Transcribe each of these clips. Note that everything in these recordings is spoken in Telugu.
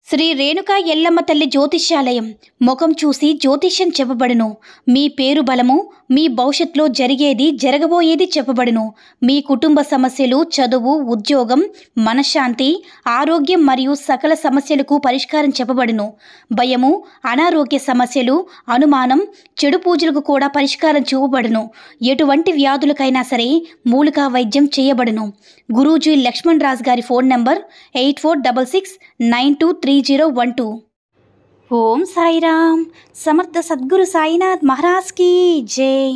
శ్రీ రేణుకా ఎల్లమ్మ తల్లి జ్యోతిష్యాలయం ముఖం చూసి జ్యోతిష్యం చెప్పబడును. మీ పేరు బలము, మీ భవిష్యత్తులో జరిగేది జరగబోయేది చెప్పబడును. మీ కుటుంబ సమస్యలు, చదువు, ఉద్యోగం, మనశ్శాంతి, ఆరోగ్యం మరియు సకల సమస్యలకు పరిష్కారం చెప్పబడును. భయము, అనారోగ్య సమస్యలు, అనుమానం, చెడు పూజలకు కూడా పరిష్కారం చూపబడును. ఎటువంటి వ్యాధులకైనా సరే మూలికా వైద్యం చేయబడును. గురూజీ లక్ష్మణ్ రాజ్ గారి ఫోన్ నంబర్ 8466923012. ఓం సాయిరామ్. సమర్థ సద్గురు సాయినాథ్ మహారాజ్ కీ జై.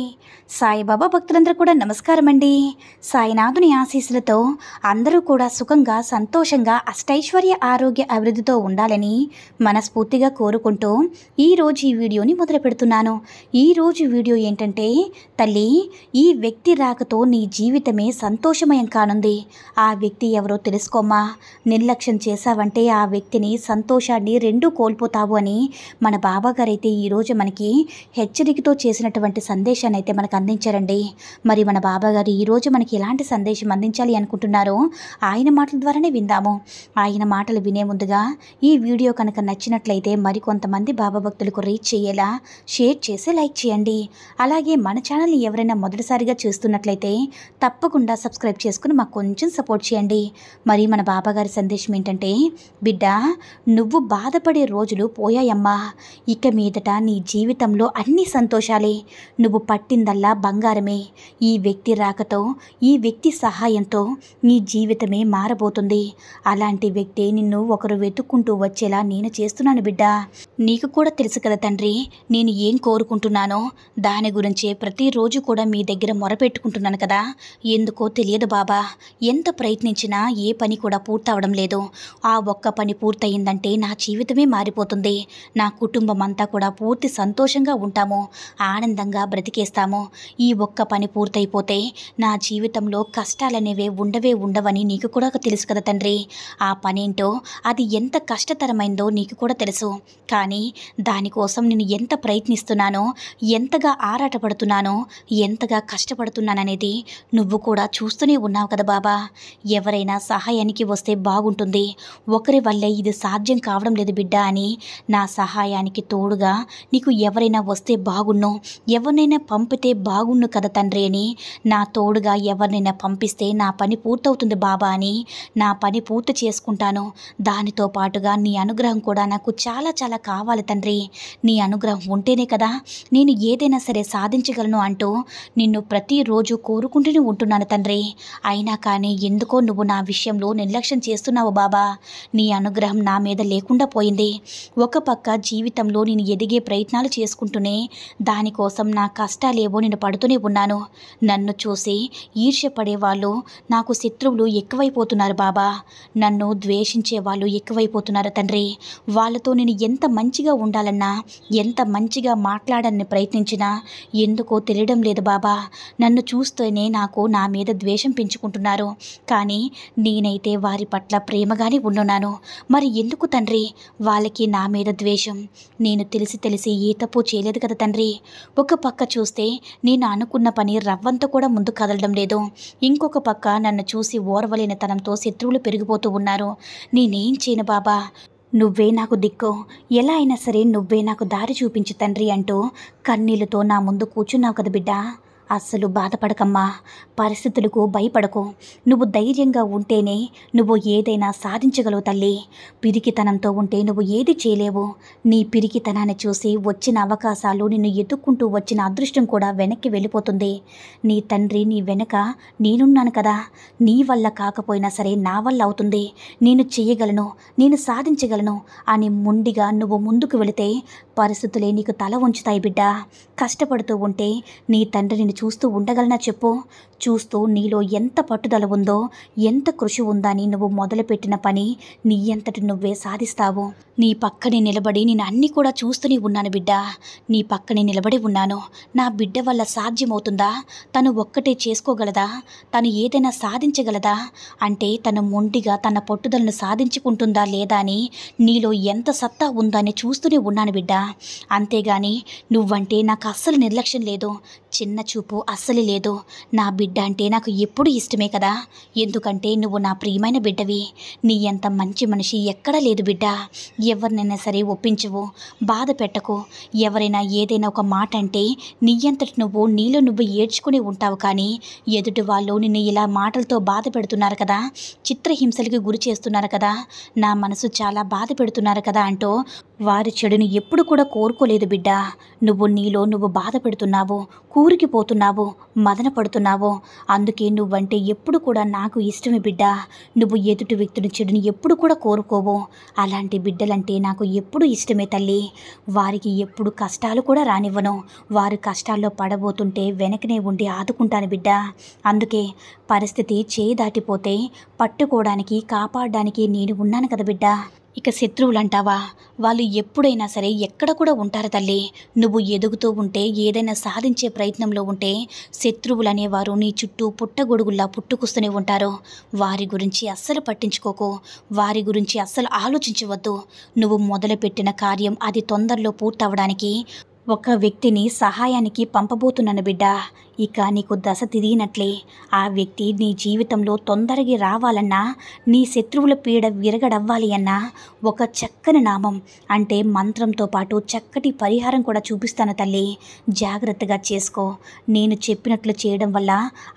సాయిబాబా భక్తులందరూ కూడా నమస్కారం అండి. సాయినాథుని ఆశీస్సులతో అందరూ కూడా సుఖంగా, సంతోషంగా, అష్టైశ్వర్య, ఆరోగ్య అభివృద్ధితో ఉండాలని మనస్ఫూర్తిగా కోరుకుంటూ ఈరోజు ఈ వీడియోని మొదలు పెడుతున్నాను. ఈరోజు వీడియో ఏంటంటే, తల్లి, ఈ వ్యక్తి రాకతో నీ జీవితమే సంతోషమయం కానుంది. ఆ వ్యక్తి ఎవరో తెలుసుకోమ్మా. నిర్లక్ష్యం చేశావంటే ఆ వ్యక్తిని, సంతోషాన్ని రెండూ కోల్పోతావు అని మన బాబాగారైతే ఈరోజు మనకి హెచ్చరికతో చేసినటువంటి సందేశాన్ని అయితే మనకు అందించారండి. మరి మన బాబాగారు ఈరోజు మనకి ఎలాంటి సందేశం అందించాలి అనుకుంటున్నారో ఆయన మాటల ద్వారానే విందాము. ఆయన మాటలు వినే ముందుగా ఈ వీడియో కనుక నచ్చినట్లయితే మరికొంతమంది బాబా భక్తులకు రీచ్ చేయేలా షేర్ చేసి లైక్ చేయండి. అలాగే మన ఛానల్ని ఎవరైనా మొదటిసారిగా చూస్తున్నట్లయితే తప్పకుండా సబ్స్క్రైబ్ చేసుకుని మాకు కొంచెం సపోర్ట్ చేయండి. మరి మన బాబాగారి సందేశం ఏంటంటే, బిడ్డ, నువ్వు బాధపడే రోజులు పోయాయమ్మా. ఇక మీదట నీ జీవితంలో అన్ని సంతోషాలే. నువ్వు పట్టిందల్లా బంగారమే. ఈ వ్యక్తి రాకతో, ఈ వ్యక్తి సహాయంతో నీ జీవితమే మారబోతుంది. అలాంటి వ్యక్తి నిన్ను ఒకరు వెతుక్కుంటూ వచ్చేలా నేను చేస్తున్నాను బిడ్డ. నీకు కూడా తెలుసు కదా తండ్రి, నేను ఏం కోరుకుంటున్నానో దాని గురించే ప్రతిరోజు కూడా మీ దగ్గర మొరపెట్టుకుంటున్నాను కదా. ఎందుకో తెలియదు బాబా, ఎంత ప్రయత్నించినా ఏ పని కూడా పూర్తవడం లేదు. ఆ ఒక్క పని పూర్తయిందంటే నా జీవితమే మారిపోతుంది. నా కుటుంబం అంతా కూడా పూర్తి సంతోషంగా ఉంటాము, ఆనందంగా బ్రతికేస్తాము. ఈ ఒక్క పని పూర్తయిపోతే నా జీవితంలో కష్టాలనేవే ఉండవని నీకు కూడా తెలుసు కదా తండ్రి. ఆ పనేంటో, అది ఎంత కష్టతరమైందో నీకు కూడా తెలుసు. కానీ దానికోసం నేను ఎంత ప్రయత్నిస్తున్నానో, ఎంతగా ఆరాటపడుతున్నానో, ఎంతగా కష్టపడుతున్నాననేది నువ్వు కూడా చూస్తూనే ఉన్నావు కదా బాబా. ఎవరైనా సహాయానికి వస్తే బాగుంటుంది, ఒకరి వల్లే ఇది సాధ్యం కావడం లేదు బిడ్డ అని నా సహాయానికి తోడుగా నీకు ఎవరైనా వస్తే బాగున్ను, ఎవరినైనా పంపితే బాగున్ను కదా తండ్రి అని, నా తోడుగా ఎవరినైనా పంపిస్తే నా పని పూర్తవుతుంది బాబా అని నా పని పూర్తి చేసుకుంటాను. దానితో పాటుగా నీ అనుగ్రహం కూడా నాకు చాలా చాలా కావాలి తండ్రి. నీ అనుగ్రహం ఉంటేనే కదా నేను ఏదైనా సరే సాధించగలను అంటూ నిన్ను ప్రతిరోజు కోరుకుంటూనే ఉంటున్నాను తండ్రి. అయినా కానీ ఎందుకో నువ్వు నా విషయంలో నిర్లక్ష్యం చేస్తున్నావు బాబా. నీ అనుగ్రహం నా మీద లేకుండా పోయింది. ఒక పక్క జీవితంలో నేను ఎదిగే ప్రయత్నాలు చేసుకుంటూనే దానికోసం నా కష్టాలేవో నేను పడుతూనే ఉన్నాను. నన్ను చూసి ఈర్ష్యపడే వాళ్ళు, నాకు శత్రువులు ఎక్కువైపోతున్నారు బాబా. నన్ను ద్వేషించే వాళ్ళు ఎక్కువైపోతున్నారు తండ్రి. వాళ్ళతో నేను ఎంత మంచిగా ఉండాలన్నా, ఎంత మంచిగా మాట్లాడాలని ప్రయత్నించినా ఎందుకో తెలియడం లేదు బాబా. నన్ను చూస్తేనే నాకు నా మీద ద్వేషం పెంచుకుంటున్నారు. కానీ నేనైతే వారి పట్ల ప్రేమగానే ఉండున్నాను. మరి ఎందుకు తండ్రి వాళ్ళకి నా మీద ద్వేషం? నేను తెలిసి ఏ తప్పు చేయలేదు కదా తండ్రి. ఒక పక్క చూస్తే నేను అనుకున్న పని రవ్వంత కూడా ముందు కదలడం లేదు. ఇంకొక పక్క నన్ను చూసి ఓర్వలేని తనంతో శత్రువులు పెరిగిపోతూ ఉన్నారు. నేనేం చేయను బాబా, నువ్వే నాకు దిక్కు, ఎలా అయినా సరే నువ్వే నాకు దారి చూపించు తండ్రి అంటూ కన్నీళ్లతో నా ముందు కూర్చున్నావు కదా బిడ్డ. అస్సలు బాధపడకమ్మా, పరిస్థితులకు భయపడకు. నువ్వు ధైర్యంగా ఉంటేనే నువ్వు ఏదైనా సాధించగలవు తల్లి. పిరికితనంతో ఉంటే నువ్వు ఏది చేయలేవు. నీ పిరికితనాన్ని చూసి వచ్చిన అవకాశాలు, నిన్ను ఎత్తుక్కుంటూ వచ్చిన అదృష్టం కూడా వెనక్కి వెళ్ళిపోతుంది. నీ తండ్రి నీ వెనక నేనున్నాను కదా. నీ వల్ల కాకపోయినా సరే నా వల్ల అవుతుంది, నేను చేయగలను, నేను సాధించగలను అని ముండిగా నువ్వు ముందుకు వెళితే పరిస్థితులే నీకు తల ఉంచుతాయి బిడ్డ. కష్టపడుతూ ఉంటే నీ తండ్రి నిన్ను చూస్తూ ఉండగలనా చెప్పు? చూస్తూ నీలో ఎంత పట్టుదల ఉందో, ఎంత కృషి ఉందని నువ్వు మొదలుపెట్టిన పని నీ అంతటి నువ్వే సాధిస్తావు. నీ పక్కనే నిలబడి నేను అన్నీ కూడా చూస్తూనే ఉన్నాను బిడ్డ. నీ పక్కనే నిలబడి ఉన్నాను. నా బిడ్డ వల్ల సాధ్యమవుతుందా? తను ఒక్కటే చేసుకోగలదా? తను ఏదైనా సాధించగలదా? అంటే తను మొండిగా తన పట్టుదలను సాధించుకుంటుందా లేదా అని నీలో ఎంత సత్తా ఉందని చూస్తూనే ఉన్నాను బిడ్డ. అంతేగాని నువ్వంటే నాకు అస్సలు నిర్లక్ష్యం లేదు, చిన్న చూపు చూపు అస్సలు లేదు. నా బిడ్డ అంటే నాకు ఎప్పుడు ఇష్టమే కదా, ఎందుకంటే నువ్వు నా ప్రియమైన బిడ్డవి. నీ అంత మంచి మనిషి ఎక్కడా లేదు బిడ్డ. ఎవరినైనా సరే ఒప్పించవు, బాధ పెట్టకు. ఎవరైనా ఏదైనా ఒక మాట అంటే నీ అంతటి నువ్వు నీలో నువ్వు ఏడ్చుకుని ఉంటావు, కానీ ఎదుటి వాళ్ళు నిన్ను ఇలా మాటలతో బాధ పెడుతున్నారు కదా, చిత్రహింసలకి గురి చేస్తున్నారు కదా, నా మనసు చాలా బాధ పెడుతున్నారు కదా అంటూ వారి చెడుని ఎప్పుడు కూడా కోరుకోలేదు బిడ్డ. నువ్వు నీలో నువ్వు బాధ పెడుతున్నావు, కూరికిపోతున్నావు, మదన పడుతున్నావు. అందుకే నువ్వంటే ఎప్పుడు కూడా నాకు ఇష్టమే బిడ్డ. నువ్వు ఎదుటి వ్యక్తుని చెడుని ఎప్పుడు కూడా కోరుకోవు. అలాంటి బిడ్డలంటే నాకు ఎప్పుడు ఇష్టమే తల్లి. వారికి ఎప్పుడు కష్టాలు కూడా రానివ్వను. వారు కష్టాల్లో పడబోతుంటే వెనకనే ఉండి ఆదుకుంటాను బిడ్డ. అందుకే పరిస్థితి చేయి దాటిపోతే పట్టుకోవడానికి, కాపాడడానికి నేను ఉన్నాను కదా బిడ్డ. ఇక శత్రువులంటావా, వాళ్ళు ఎప్పుడైనా సరే ఎక్కడ కూడా ఉంటారు తల్లి. నువ్వు ఎదుగుతూ ఉంటే, ఏదైనా సాధించే ప్రయత్నంలో ఉంటే శత్రువులు అనేవారు నీ చుట్టూ పుట్టగొడుగుల్లా పుట్టుకొస్తూనే ఉంటారు. వారి గురించి అస్సలు పట్టించుకోకు, వారి గురించి అస్సలు ఆలోచించవద్దు. నువ్వు మొదలుపెట్టిన కార్యం అది తొందరలో పూర్తవడానికి ఒక వ్యక్తిని సహాయానికి పంపబోతున్నాను బిడ్డ. ఇక నీకు దశ తిరిగినట్లే. ఆ వ్యక్తి నీ జీవితంలో తొందరగా రావాలన్నా, నీ శత్రువుల పీడ విరగడవ్వాలి అన్నా ఒక చక్కని నామం అంటే మంత్రంతో పాటు చక్కటి పరిహారం కూడా చూపిస్తాను తల్లి. జాగ్రత్తగా చేసుకో. నేను చెప్పినట్లు చేయడం వల్ల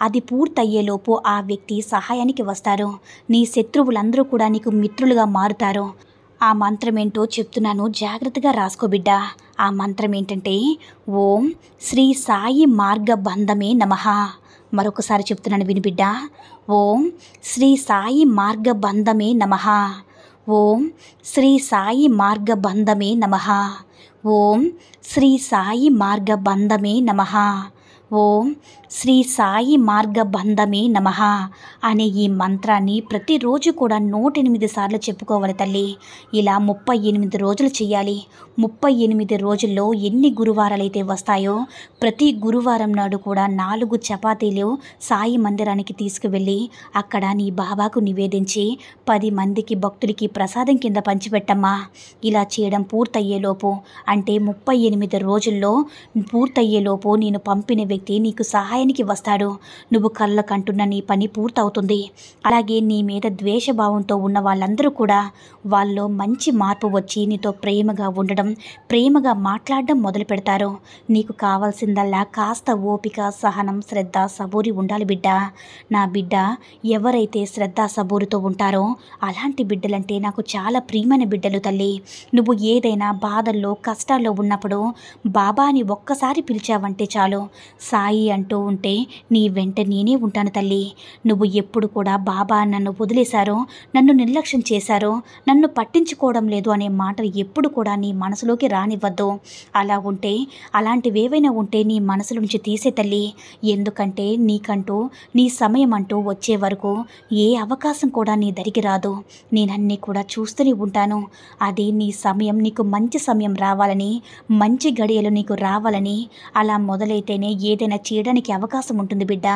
అది పూర్తయ్యేలోపు ఆ వ్యక్తి సహాయానికి వస్తారు. నీ శత్రువులందరూ కూడా నీకు మిత్రులుగా మారుతారు. ఆ మంత్రం ఏంటో చెప్తున్నాను, జాగ్రత్తగా రాసుకో బిడ్డ. ఆ మంత్రం ఏంటంటే, ఓం శ్రీ సాయి మార్గబంధమే నమః. మరొకసారి చెప్తున్నాను విని బిడ్డ. ఓం శ్రీ సాయి మార్గబంధమే నమః. ఓం శ్రీ సాయి మార్గబంధమే నమః. ఓం శ్రీ సాయి మార్గబంధమే నమః. ఓం శ్రీ సాయి మార్గబంధమే నమః అనే ఈ మంత్రాన్ని ప్రతిరోజు కూడా 108 సార్లు చెప్పుకోవాలి తల్లి. ఇలా 38 రోజులు చేయాలి. 38 రోజుల్లో ఎన్ని గురువారాలైతే వస్తాయో ప్రతి గురువారం నాడు కూడా 4 చపాతీలు సాయి మందిరానికి తీసుకువెళ్ళి అక్కడ నీ బాబాకు నివేదించి 10 మందికి భక్తులకి ప్రసాదం కింద పంచిపెట్టమ్మా. ఇలా చేయడం పూర్తయ్యేలోపు అంటే 38 రోజుల్లో పూర్తయ్యేలోపు నేను పంపిన వ్యక్తి నీకు సహాయానికి వస్తాడు. నువ్వు కళ్ళకంటున్న నీ పని పూర్తవుతుంది. అలాగే నీ మీద ద్వేషభావంతో ఉన్న వాళ్ళందరూ కూడా వాళ్ళలో మంచి మార్పు వచ్చి నీతో ప్రేమగా ఉండడం, ప్రేమగా మాట్లాడడం మొదలు పెడతారు. నీకు కావాల్సిందల్లా కాస్త ఓపిక, సహనం, శ్రద్ధ, సబూరి ఉండాలి బిడ్డ. నా బిడ్డ, ఎవరైతే శ్రద్ధ సబూరితో ఉంటారో అలాంటి బిడ్డలంటే నాకు చాలా ప్రియమైన బిడ్డలు తల్లి. నువ్వు ఏదైనా బాధల్లో, కష్టాల్లో ఉన్నప్పుడు బాబాని ఒక్కసారి పిలిచావంటే చాలు, సాయి అంటూ ఉంటే నీ వెంట నేనే ఉంటాను తల్లి. నువ్వు ఎప్పుడు కూడా బాబా నన్ను వదిలేశారో, నన్ను నిర్లక్ష్యం చేశారో, నన్ను పట్టించుకోవడం లేదు అనే మాటలు ఎప్పుడు కూడా నీ మనసులోకి రానివ్వద్దు. అలా ఉంటే, అలాంటివేవైనా ఉంటే నీ మనసు నుంచి తీసే తల్లి. ఎందుకంటే నీకంటూ నీ సమయం అంటూ వచ్చే వరకు ఏ అవకాశం కూడా నీ దరికి రాదు. నేనన్నీ కూడా చూస్తూనే ఉంటాను. అది నీ సమయం నీకు మంచి సమయం రావాలని, మంచి గడియలు నీకు రావాలని. అలా మొదలైతేనే ఏదైనా చేయడానికి అవకాశం ఉంటుంది బిడ్డ.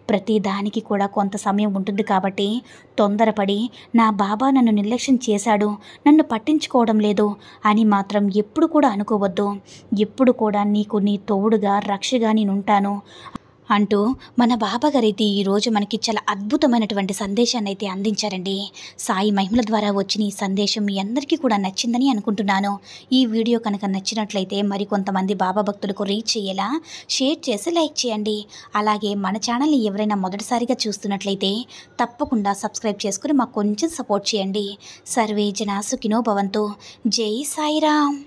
ప్రతి దానికి కూడా కొంత సమయం ఉంటుంది. కాబట్టి తొందరపడి నా బాబా నన్ను నిర్లక్ష్యం చేశాడు, నన్ను పట్టించుకోవడం లేదు అని మాత్రం ఎప్పుడు కూడా అనుకోవద్దు. ఎప్పుడు కూడా నీకు నీ తోడుగా, రక్షగా నేనుంటాను అంటూ మన బాబాగారైతే ఈరోజు మనకి చాలా అద్భుతమైనటువంటి సందేశాన్ని అయితే అందించారండి. సాయి మహిమల ద్వారా వచ్చిన ఈ సందేశం మీ అందరికీ కూడా నచ్చిందని అనుకుంటున్నాను. ఈ వీడియో కనుక నచ్చినట్లయితే మరికొంతమంది బాబా భక్తులకు రీచ్ చేయేలా షేర్ చేసి లైక్ చేయండి. అలాగే మన ఛానల్ని ఎవరైనా మొదటిసారిగా చూస్తున్నట్లయితే తప్పకుండా సబ్స్క్రైబ్ చేసుకుని మాకు కొంచెం సపోర్ట్ చేయండి. సర్వే జనా సుఖినో భవంతు. జై సాయిరామ్.